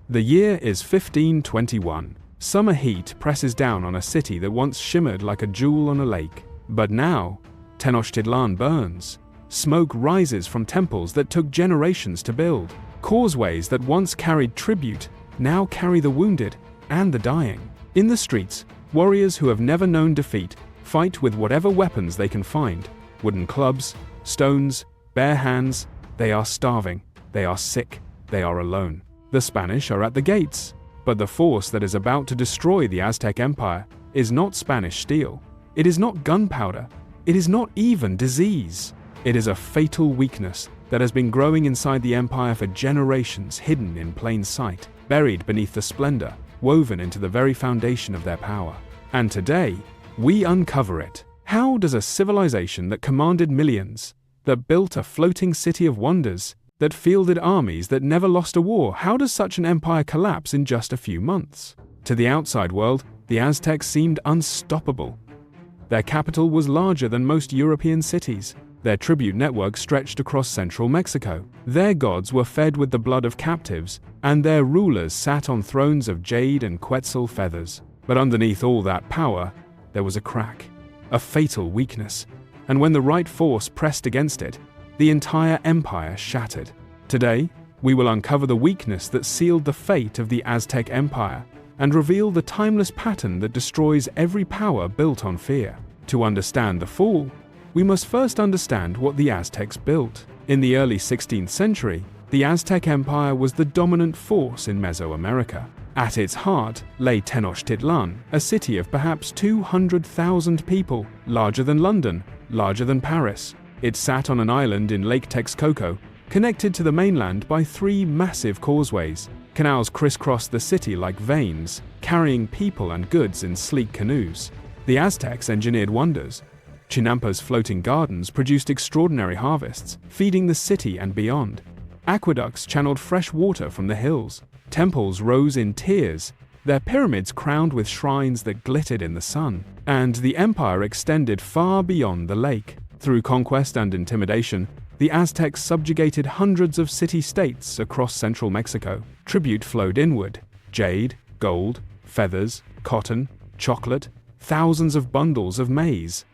The year is 1521. Summer heat presses down on a city that once shimmered like a jewel on a lake. But now, Tenochtitlan burns. Smoke rises from temples that took generations to build. Causeways that once carried tribute now carry the wounded and the dying. In the streets, warriors who have never known defeat fight with whatever weapons they can find. Wooden clubs, stones, bare hands. They are starving, they are sick, they are alone. The Spanish are at the gates, but the force that is about to destroy the Aztec Empire is not Spanish steel. It is not gunpowder. It is not even disease. It is a fatal weakness that has been growing inside the empire for generations, hidden in plain sight, buried beneath the splendor, woven into the very foundation of their power. And today, we uncover it. How does a civilization that commanded millions, that built a floating city of wonders, that fielded armies that never lost a war, how does such an empire collapse in just a few months? To the outside world, the Aztecs seemed unstoppable. Their capital was larger than most European cities. Their tribute network stretched across central Mexico. Their gods were fed with the blood of captives, and their rulers sat on thrones of jade and quetzal feathers. But underneath all that power, there was a crack, a fatal weakness, and when the right force pressed against it, the entire empire shattered. Today, we will uncover the weakness that sealed the fate of the Aztec Empire and reveal the timeless pattern that destroys every power built on fear. To understand the fall, we must first understand what the Aztecs built. In the early 16th century, the Aztec Empire was the dominant force in Mesoamerica. At its heart lay Tenochtitlan, a city of perhaps 200,000 people, larger than London, larger than Paris. It sat on an island in Lake Texcoco, connected to the mainland by 3 massive causeways. Canals crisscrossed the city like veins, carrying people and goods in sleek canoes. The Aztecs engineered wonders. Chinampa's floating gardens produced extraordinary harvests, feeding the city and beyond. Aqueducts channeled fresh water from the hills. Temples rose in tiers, their pyramids crowned with shrines that glittered in the sun. And the empire extended far beyond the lake. Through conquest and intimidation, the Aztecs subjugated hundreds of city-states across central Mexico. Tribute flowed inward: jade, gold, feathers, cotton, chocolate, thousands of bundles of maize.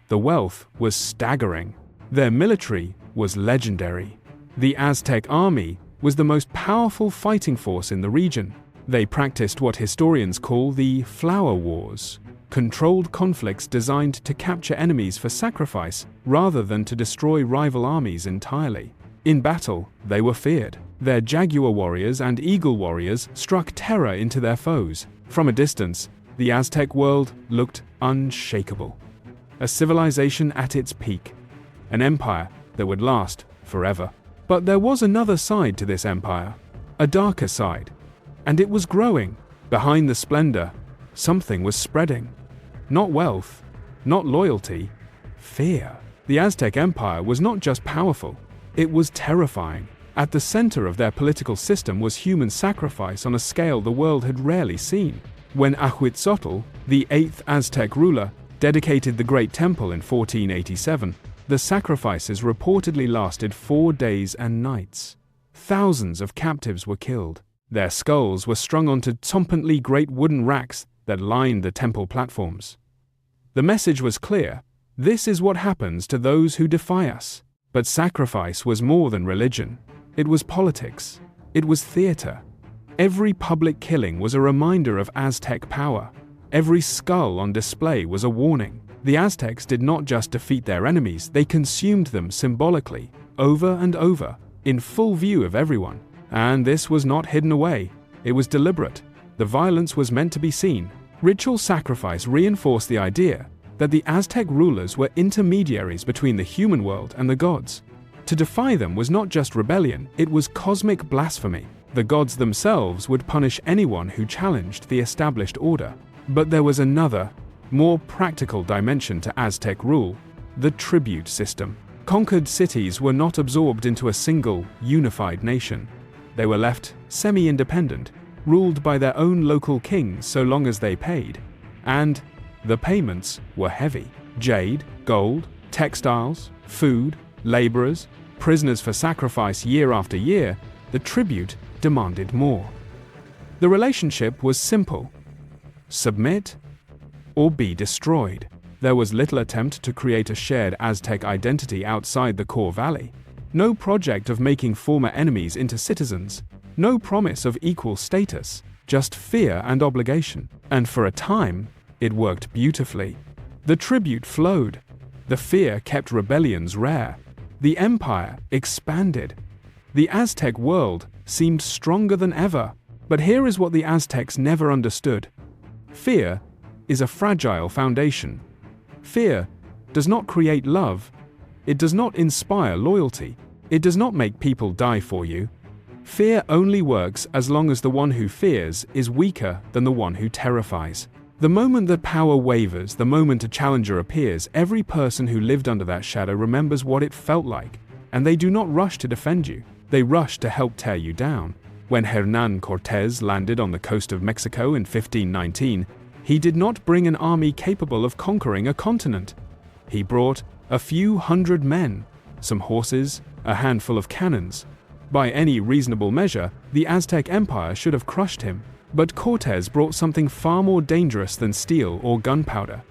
The wealth was staggering. Their military was legendary. The Aztec army was the most powerful fighting force in the region. They practiced what historians call the flower wars, controlled conflicts designed to capture enemies for sacrifice rather than to destroy rival armies entirely. In battle, they were feared. Their jaguar warriors and eagle warriors struck terror into their foes. From a distance, the Aztec world looked unshakable. A civilization at its peak, an empire that would last forever. But there was another side to this empire, a darker side, and it was growing. Behind the splendor, something was spreading. Not wealth, not loyalty, fear. The Aztec Empire was not just powerful, it was terrifying. At the center of their political system was human sacrifice on a scale the world had rarely seen. When Ahuitzotl, the 8th Aztec ruler, dedicated the Great Temple in 1487, the sacrifices reportedly lasted 4 days and nights. Thousands of captives were killed. Their skulls were strung onto tzompantly great wooden racks that lined the temple platforms. The message was clear: this is what happens to those who defy us. But sacrifice was more than religion. It was politics. It was theater. Every public killing was a reminder of Aztec power. Every skull on display was a warning. The Aztecs did not just defeat their enemies, they consumed them symbolically, over and over, in full view of everyone. And this was not hidden away. It was deliberate. The violence was meant to be seen. Ritual sacrifice reinforced the idea that the Aztec rulers were intermediaries between the human world and the gods. To defy them was not just rebellion, it was cosmic blasphemy. The gods themselves would punish anyone who challenged the established order. But there was another, more practical dimension to Aztec rule: the tribute system. Conquered cities were not absorbed into a single, unified nation. They were left semi-independent, ruled by their own local kings so long as they paid. And the payments were heavy. Jade, gold, textiles, food, laborers, prisoners for sacrifice year after year. The tribute demanded more. The relationship was simple: submit or be destroyed. There was little attempt to create a shared Aztec identity outside the core valley. No project of making former enemies into citizens. No promise of equal status. Just fear and obligation. And for a time, it worked beautifully. The tribute flowed. The fear kept rebellions rare. The empire expanded. The Aztec world seemed stronger than ever. But here is what the Aztecs never understood. Fear is a fragile foundation. Fear does not create love. It does not inspire loyalty. It does not make people die for you. Fear only works as long as the one who fears is weaker than the one who terrifies. The moment that power wavers, the moment a challenger appears, every person who lived under that shadow remembers what it felt like, and they do not rush to defend you. They rush to help tear you down. When Hernán Cortés landed on the coast of Mexico in 1519, he did not bring an army capable of conquering a continent. He brought a few hundred men, some horses, a handful of cannons. By any reasonable measure, the Aztec Empire should have crushed him. But Cortés brought something far more dangerous than steel or gunpowder.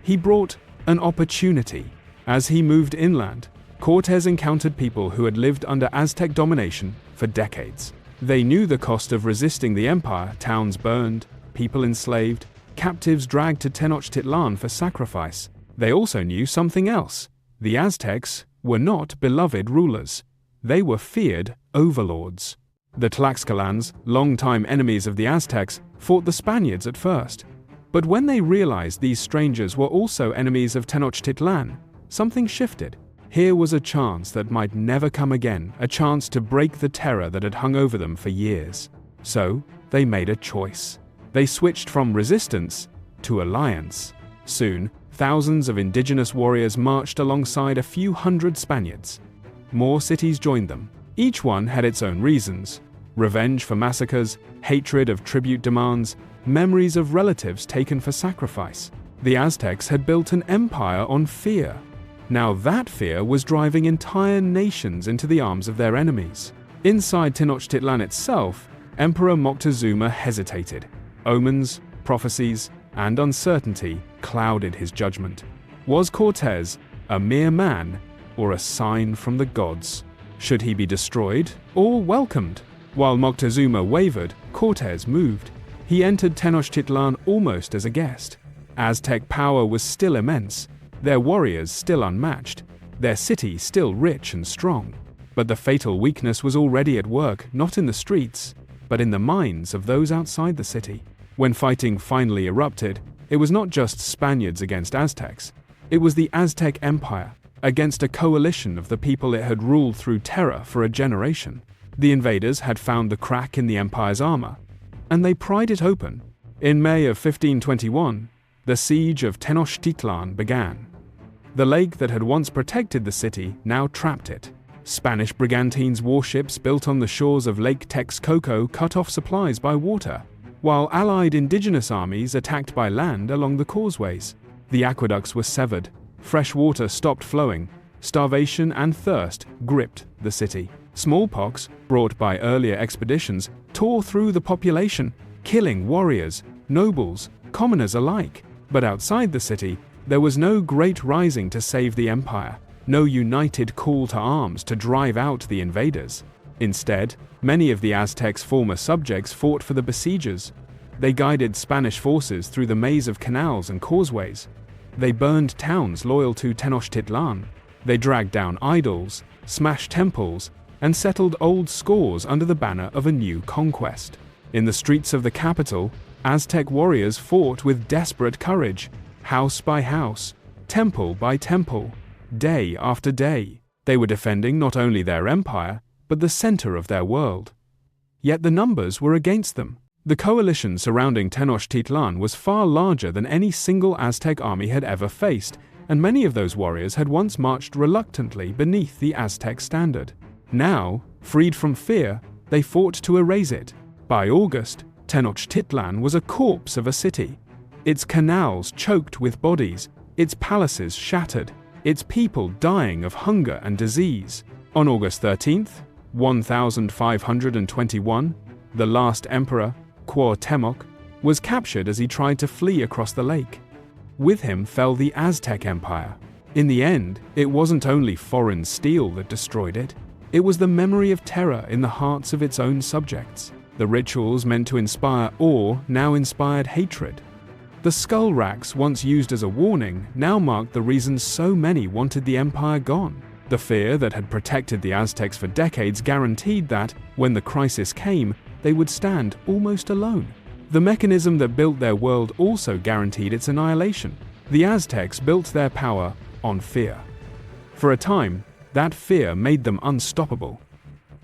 He brought an opportunity. As he moved inland, Cortés encountered people who had lived under Aztec domination for decades. They knew the cost of resisting the empire: towns burned, people enslaved, captives dragged to Tenochtitlan for sacrifice. They also knew something else. The Aztecs were not beloved rulers. They were feared overlords. The Tlaxcalans, longtime enemies of the Aztecs, fought the Spaniards at first. But when they realized these strangers were also enemies of Tenochtitlan, something shifted. Here was a chance that might never come again, a chance to break the terror that had hung over them for years. So, they made a choice. They switched from resistance to alliance. Soon, thousands of indigenous warriors marched alongside a few hundred Spaniards. More cities joined them. Each one had its own reasons: revenge for massacres, hatred of tribute demands, memories of relatives taken for sacrifice. The Aztecs had built an empire on fear. Now that fear was driving entire nations into the arms of their enemies. Inside Tenochtitlan itself, Emperor Moctezuma hesitated. Omens, prophecies, and uncertainty clouded his judgment. Was Cortés a mere man or a sign from the gods? Should he be destroyed or welcomed? While Moctezuma wavered, Cortés moved. He entered Tenochtitlan almost as a guest. Aztec power was still immense, their warriors still unmatched, their city still rich and strong. But the fatal weakness was already at work, not in the streets, but in the minds of those outside the city. When fighting finally erupted, it was not just Spaniards against Aztecs. It was the Aztec Empire against a coalition of the people it had ruled through terror for a generation. The invaders had found the crack in the empire's armor, and they pried it open. In May of 1521, the siege of Tenochtitlan began. The lake that had once protected the city now trapped it. Spanish brigantines' warships built on the shores of Lake Texcoco cut off supplies by water, while allied indigenous armies attacked by land along the causeways. The aqueducts were severed, fresh water stopped flowing, starvation and thirst gripped the city. Smallpox, brought by earlier expeditions, tore through the population, killing warriors, nobles, commoners alike. But outside the city, there was no great rising to save the empire, no united call to arms to drive out the invaders. Instead, many of the Aztecs' former subjects fought for the besiegers. They guided Spanish forces through the maze of canals and causeways. They burned towns loyal to Tenochtitlan. They dragged down idols, smashed temples, and settled old scores under the banner of a new conquest. In the streets of the capital, Aztec warriors fought with desperate courage, house by house, temple by temple, day after day. They were defending not only their empire, but the center of their world. Yet the numbers were against them. The coalition surrounding Tenochtitlan was far larger than any single Aztec army had ever faced, and many of those warriors had once marched reluctantly beneath the Aztec standard. Now, freed from fear, they fought to erase it. By August, Tenochtitlan was a corpse of a city. Its canals choked with bodies, its palaces shattered, its people dying of hunger and disease. On August 13th, 1521, the last emperor, Cuauhtémoc, was captured as he tried to flee across the lake. With him fell the Aztec Empire. In the end, it wasn't only foreign steel that destroyed it. It was the memory of terror in the hearts of its own subjects. The rituals meant to inspire awe now inspired hatred. The skull racks, once used as a warning, now marked the reasons so many wanted the empire gone. The fear that had protected the Aztecs for decades guaranteed that, when the crisis came, they would stand almost alone. The mechanism that built their world also guaranteed its annihilation. The Aztecs built their power on fear. For a time, that fear made them unstoppable.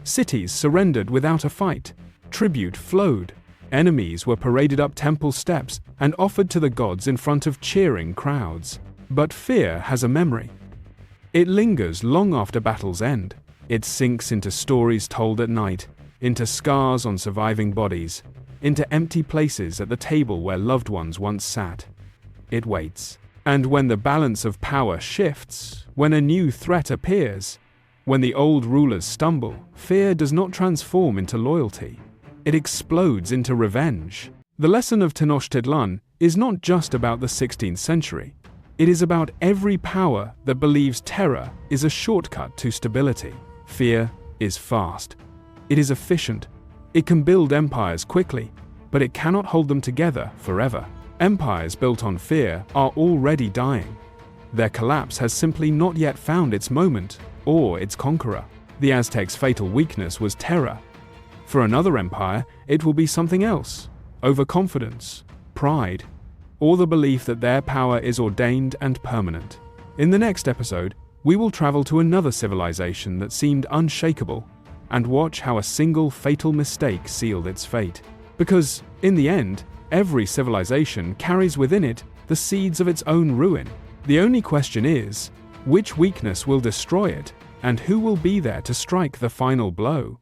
Cities surrendered without a fight. Tribute flowed. Enemies were paraded up temple steps and offered to the gods in front of cheering crowds. But fear has a memory. It lingers long after battles end. It sinks into stories told at night, into scars on surviving bodies, into empty places at the table where loved ones once sat. It waits. And when the balance of power shifts, when a new threat appears, when the old rulers stumble, fear does not transform into loyalty. It explodes into revenge. The lesson of Tenochtitlan is not just about the 16th century. It is about every power that believes terror is a shortcut to stability. Fear is fast. It is efficient. It can build empires quickly, but it cannot hold them together forever. Empires built on fear are already dying. Their collapse has simply not yet found its moment or its conqueror. The Aztecs' fatal weakness was terror. For another empire, it will be something else: overconfidence, pride, or the belief that their power is ordained and permanent. In the next episode, we will travel to another civilization that seemed unshakable and watch how a single fatal mistake sealed its fate. Because, in the end, every civilization carries within it the seeds of its own ruin. The only question is, which weakness will destroy it, and who will be there to strike the final blow?